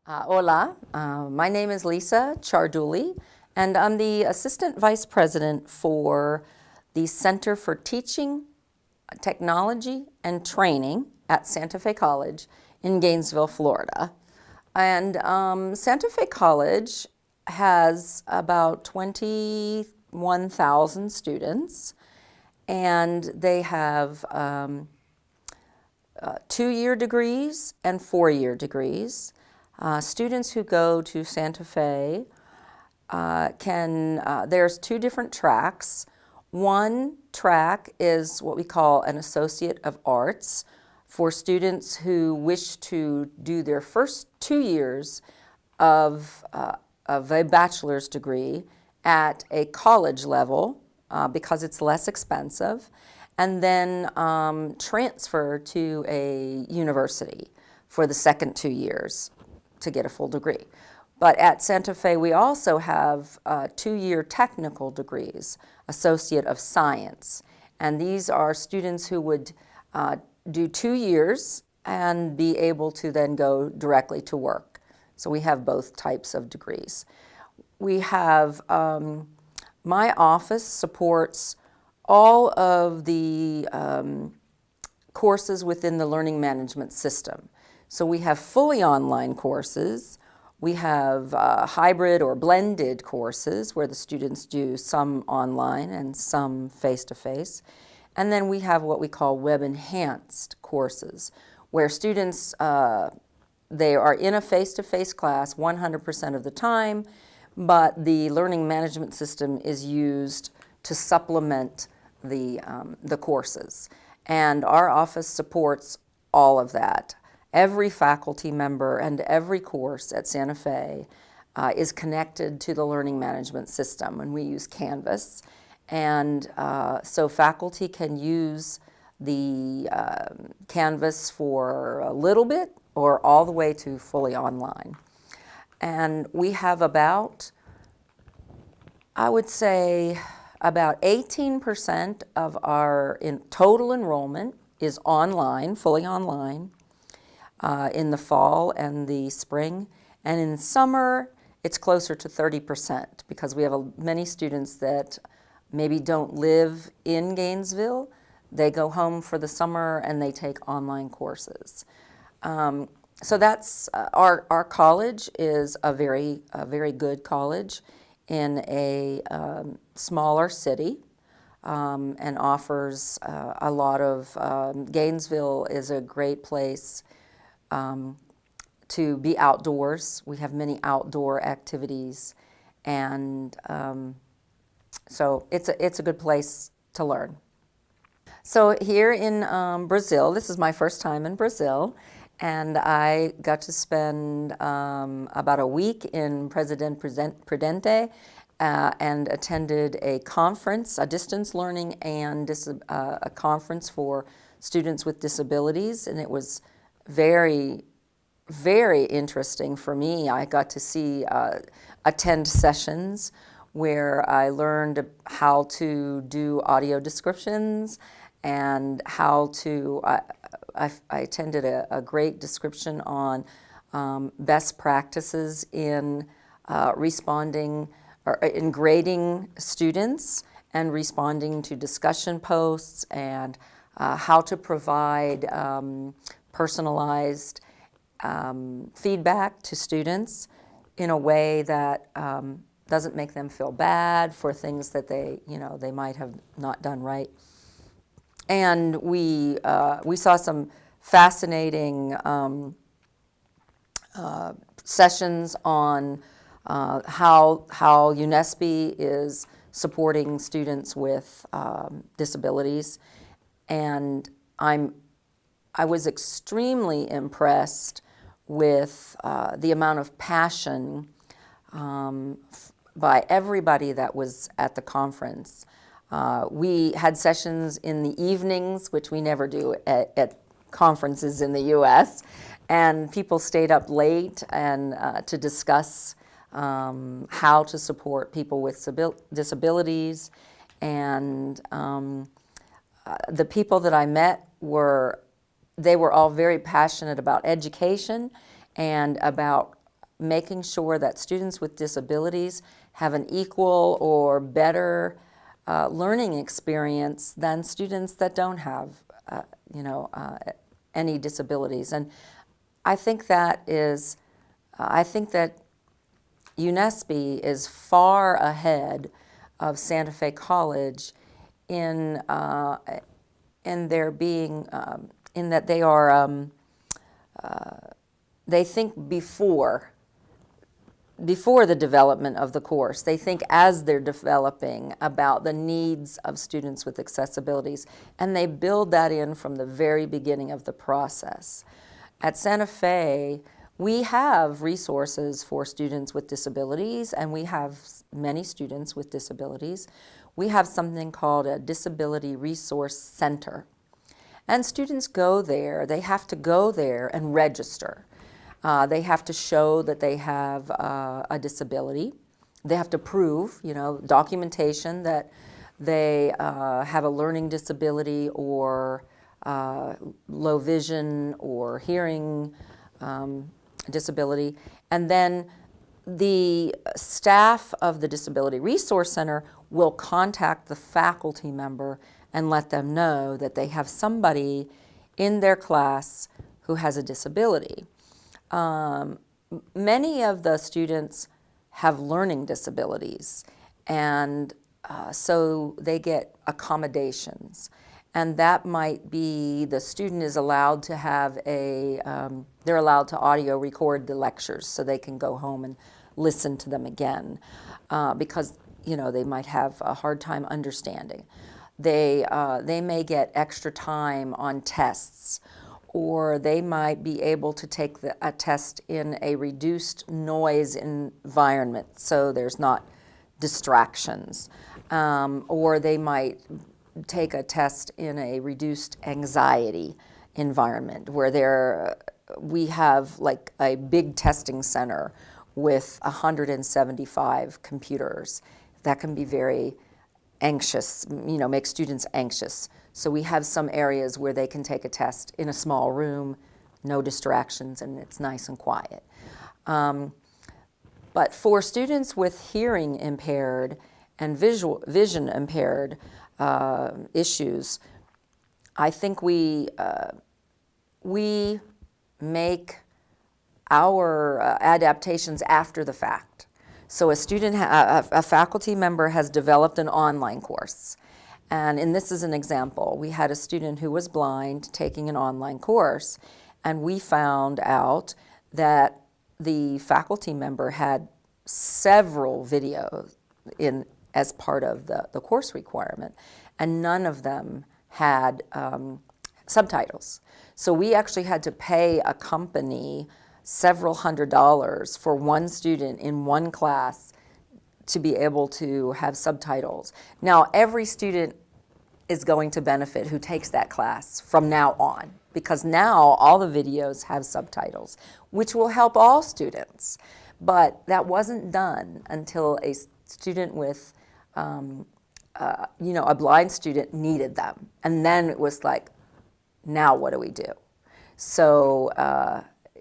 Hola, my name is Lisa Ciardulli, and I'm the Assistant Vice President for the Center for Teaching, Technology, and Training at Santa Fe College in Gainesville, Florida. And Santa Fe College has about 21,000 students, and they have 2-year degrees and 4-year degrees. Students who go to Santa Fe there's 2 different tracks. One track is what we call an Associate of Arts for students who wish to do their first 2 years of a bachelor's degree at a college level because it's less expensive, and then transfer to a university for the second 2 years to get a full degree. But at Santa Fe, we also have 2-year technical degrees, Associate of Science. And these are students who would do 2 years and be able to then go directly to work. So we have both types of degrees. We have, my office supports all of the courses within the learning management system. So we have fully online courses. We have hybrid or blended courses where the students do some online and some face-to-face. And then we have what we call web-enhanced courses, where students, they are in a face-to-face class 100% of the time, but the learning management system is used to supplement the courses. And our office supports all of that. Every faculty member and every course at Santa Fe is connected to the learning management system, and we use Canvas. And so faculty can use the Canvas for a little bit or all the way to fully online. And we have about, I would say, about 18% of our total enrollment is online, fully online. In the fall and the spring, and in summer it's closer to 30% because we have many students that maybe don't live in Gainesville. They go home for the summer and they take online courses. So that's our college is a very good college in a smaller city and offers a lot of. Gainesville is a great place to be outdoors. We have many outdoor activities, and so it's a good place to learn. So here in Brazil, this is my first time in Brazil, and I got to spend about a week in Presidente and attended a conference, a distance learning and a conference for students with disabilities, and it was very, very interesting for me. I got to attend sessions where I learned how to do audio descriptions and how to, I attended a great description on best practices in responding or in grading students and responding to discussion posts, and how to provide personalized feedback to students in a way that doesn't make them feel bad for things that they might have not done right. And we saw some fascinating sessions on how Unesp is supporting students with disabilities, and I was extremely impressed with the amount of passion by everybody that was at the conference. We had sessions in the evenings, which we never do at conferences in the U.S., and people stayed up late and to discuss how to support people with disabilities. And the people that I met they were all very passionate about education and about making sure that students with disabilities have an equal or better learning experience than students that don't have, any disabilities. And I think that Unesp is far ahead of Santa Fe College in their being, in that they are, they think before the development of the course. They think as they're developing about the needs of students with accessibilities, and they build that in from the very beginning of the process. At Santa Fe, we have resources for students with disabilities, and we have many students with disabilities. We have something called a Disability Resource Center. And students go there, they have to go there and register. They have to show that they have a disability. They have to prove, documentation that they have a learning disability or low vision or hearing disability. And then the staff of the Disability Resource Center will contact the faculty member and let them know that they have somebody in their class who has a disability. Many of the students have learning disabilities, and so they get accommodations. And that might be the student is allowed to have they're allowed to audio record the lectures so they can go home and listen to them again because, they might have a hard time understanding. They may get extra time on tests, or they might be able to take a test in a reduced noise environment so there's not distractions, or they might take a test in a reduced anxiety environment where we have like a big testing center with 175 computers. That can be very anxious, make students anxious. So we have some areas where they can take a test in a small room, no distractions, and it's nice and quiet. But for students with hearing impaired and vision impaired issues, I think we make our adaptations after the fact. So a faculty member has developed an online course. And this is an example. We had a student who was blind taking an online course, and we found out that the faculty member had several videos as part of the course requirement, and none of them had subtitles. So we actually had to pay a company several $100s for one student in one class to be able to have subtitles. Now, every student is going to benefit who takes that class from now on, because now all the videos have subtitles, which will help all students. But that wasn't done until a student with, a blind student needed them. And then it was like, now what do we do? So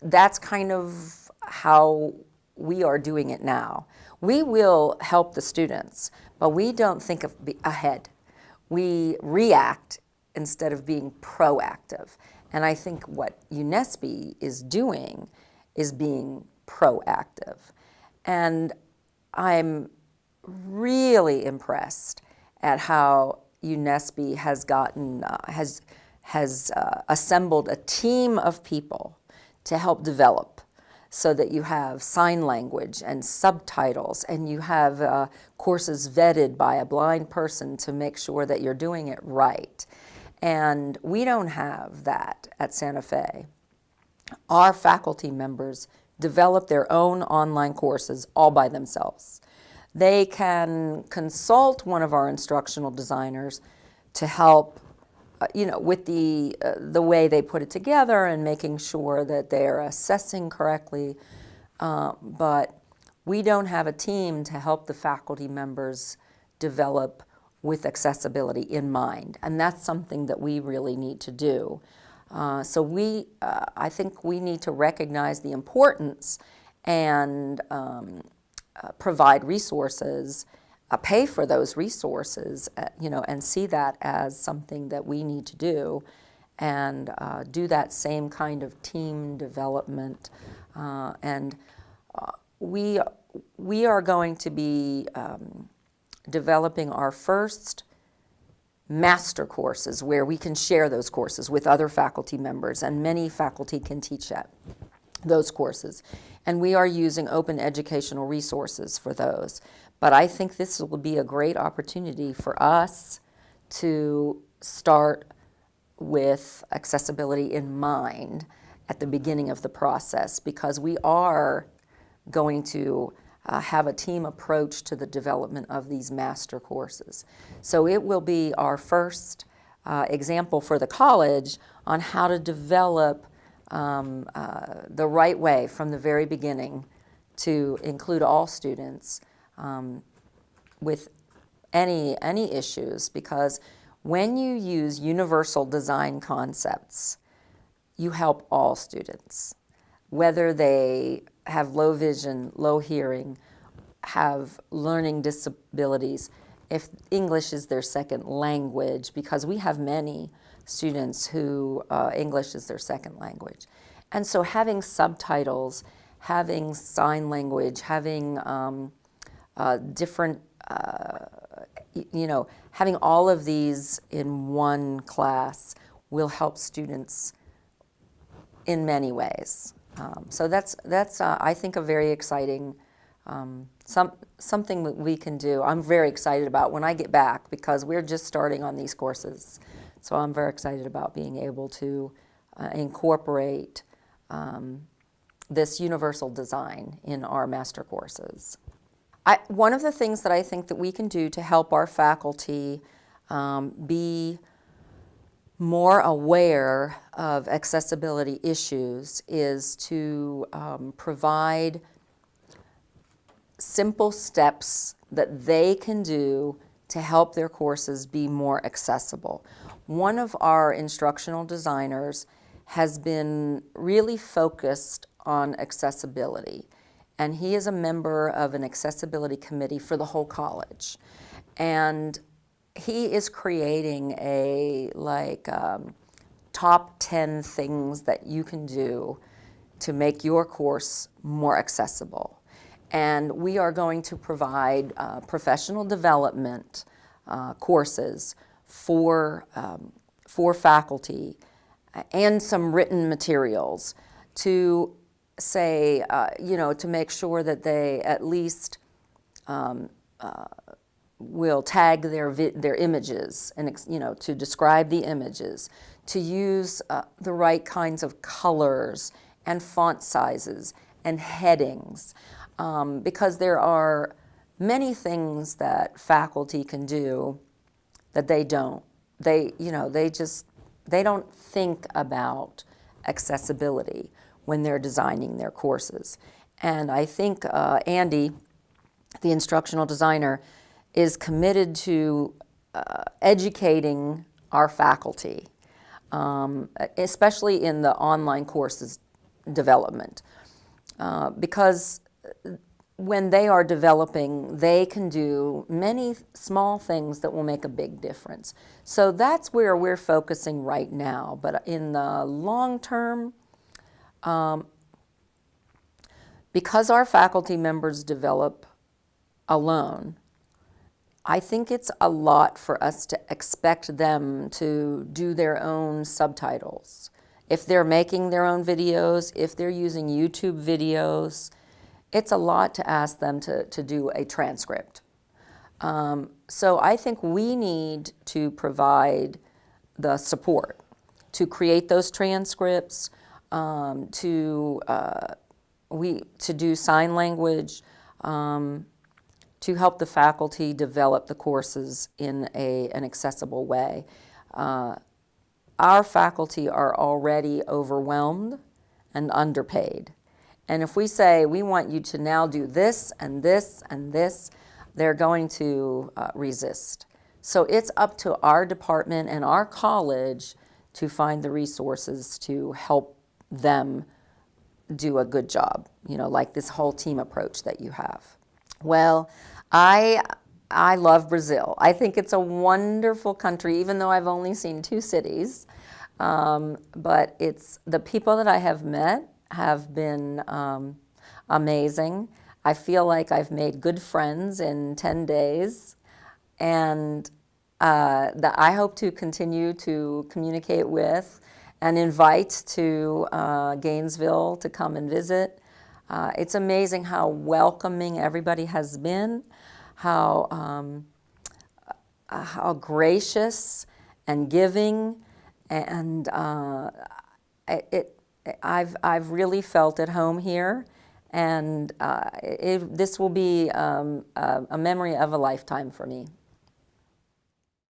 that's kind of how we are doing it now. We will help the students, but we don't think ahead. We react instead of being proactive. And I think what Unesp is doing is being proactive. And I'm really impressed at how Unesp has gotten, has assembled a team of people to help develop, so that you have sign language and subtitles, and you have courses vetted by a blind person to make sure that you're doing it right. And we don't have that at Santa Fe. Our faculty members develop their own online courses all by themselves. They can consult one of our instructional designers to help with the way they put it together and making sure that they're assessing correctly. But we don't have a team to help the faculty members develop with accessibility in mind, and that's something that we really need to do. So I think we need to recognize the importance and provide resources, pay for those resources, and see that as something that we need to do, and do that same kind of team development. We are going to be developing our first master courses where we can share those courses with other faculty members, and many faculty can teach those courses. And we are using open educational resources for those. But I think this will be a great opportunity for us to start with accessibility in mind at the beginning of the process, because we are going to have a team approach to the development of these master courses. So it will be our first example for the college on how to develop the right way from the very beginning to include all students with any issues, because when you use universal design concepts, you help all students, whether they have low vision, low hearing, have learning disabilities, if English is their second language, because we have many students who English is their second language. And so having subtitles, having sign language, having different, having all of these in one class will help students in many ways. So that's I think, a very exciting, something that we can do. I'm very excited about when I get back, because we're just starting on these courses. So I'm very excited about being able to incorporate this universal design in our master courses. One of the things that I think that we can do to help our faculty be more aware of accessibility issues is to provide simple steps that they can do to help their courses be more accessible. One of our instructional designers has been really focused on accessibility, and he is a member of an accessibility committee for the whole college. And he is creating a top 10 things that you can do to make your course more accessible. And we are going to provide professional development courses for faculty, and some written materials to say, to make sure that they at least will tag their images, and to describe the images, to use the right kinds of colors and font sizes and headings, because there are many things that faculty can do that they don't. They don't think about accessibility when they're designing their courses. And I think Andy, the instructional designer, is committed to educating our faculty, especially in the online courses development, because when they are developing, they can do many small things that will make a big difference. So that's where we're focusing right now. But in the long term, because our faculty members develop alone, I think it's a lot for us to expect them to do their own subtitles. If they're making their own videos, if they're using YouTube videos, it's a lot to ask them to do a transcript. So I think we need to provide the support to create those transcripts, to do sign language, to help the faculty develop the courses in an accessible way. our faculty are already overwhelmed and underpaid. And if we say, we want you to now do this and this and this, they're going to resist. So it's up to our department and our college to find the resources to help them do a good job, like this whole team approach that you have. Well, I love Brazil. I think it's a wonderful country, even though I've only seen 2 cities. But the people that I have met have been amazing. I feel like I've made good friends in 10 days, and that I hope to continue to communicate with and invite to Gainesville to come and visit. It's amazing how welcoming everybody has been, how gracious and giving, and I've really felt at home here, and this will be a memory of a lifetime for me.